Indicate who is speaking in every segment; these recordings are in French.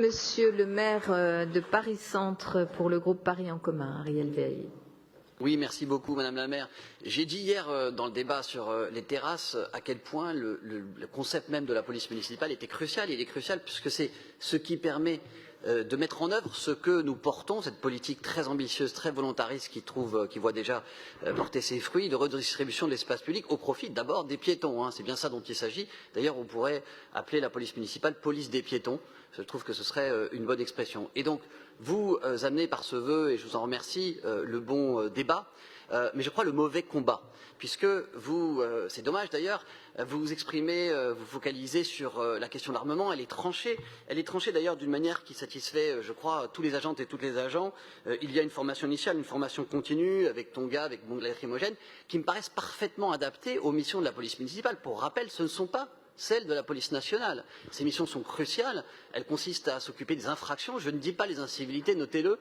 Speaker 1: Monsieur le maire de Paris Centre pour le groupe Paris en commun, Ariel Veil.
Speaker 2: Oui, merci beaucoup, Madame la maire. J'ai dit hier dans le débat sur les terrasses à quel point le concept même de la police municipale était crucial. Il est crucial puisque c'est ce qui permet de mettre en œuvre ce que nous portons, cette politique très ambitieuse, très volontariste qui voit déjà porter ses fruits, de redistribution de l'espace public au profit d'abord des piétons. Hein. C'est bien ça dont il s'agit. D'ailleurs, on pourrait appeler la police municipale police des piétons. Je trouve que ce serait une bonne expression. Et donc, vous amenez par ce vœu, et je vous en remercie, le bon débat, mais je crois le mauvais combat, puisque vous, c'est dommage d'ailleurs, vous vous exprimez, vous focalisez sur la question de l'armement, elle est tranchée d'ailleurs d'une manière qui satisfait, je crois, tous les agentes et tous les agents. Il y a une formation initiale, une formation continue, avec Tonga, avec bombes lacrymogènes, qui me paraissent parfaitement adaptées aux missions de la police municipale. Pour rappel, ce ne sont pas celles de la police nationale. Ces missions sont cruciales, elles consistent à s'occuper des infractions, je ne dis pas les incivilités, notez-le,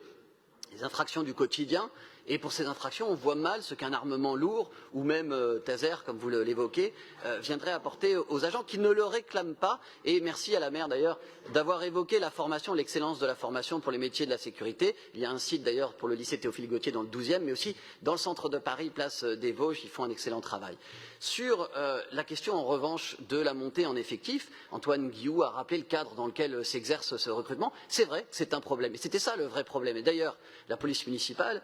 Speaker 2: les infractions du quotidien, et pour ces infractions, on voit mal ce qu'un armement lourd, ou même taser, comme vous l'évoquez, viendrait apporter aux agents qui ne le réclament pas. Et merci à la maire d'ailleurs d'avoir évoqué la formation, l'excellence de la formation pour les métiers de la sécurité. Il y a un site d'ailleurs pour le lycée Théophile Gautier dans le 12e, mais aussi dans le centre de Paris, place des Vosges, ils font un excellent travail. Sur la question en revanche de la montée en effectif, Antoine Guillou a rappelé le cadre dans lequel s'exerce ce recrutement. C'est vrai que c'est un problème, et c'était ça le vrai problème. Et d'ailleurs, la police municipale,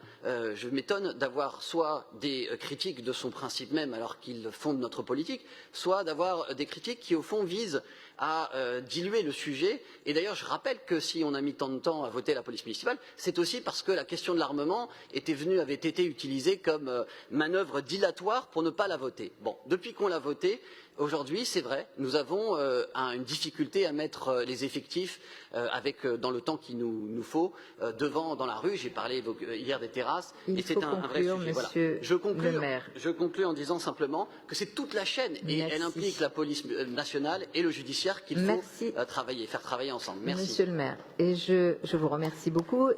Speaker 2: je m'étonne d'avoir soit des critiques de son principe même alors qu'il fonde notre politique, soit d'avoir des critiques qui au fond visent à diluer le sujet. Et d'ailleurs, je rappelle que si on a mis tant de temps à voter la police municipale, c'est aussi parce que la question de l'armement avait été utilisée comme manœuvre dilatoire pour ne pas la voter. Bon, depuis qu'on l'a votée, aujourd'hui, c'est vrai, nous avons une difficulté à mettre les effectifs dans le temps qu'il nous faut dans la rue. J'ai parlé hier des terrasses et c'est un vrai sujet. Voilà. Je conclus en disant simplement que c'est toute la chaîne et elle implique la police nationale et le judiciaire qu'il faut faire travailler ensemble. Merci.
Speaker 1: Monsieur le maire, et je vous remercie beaucoup.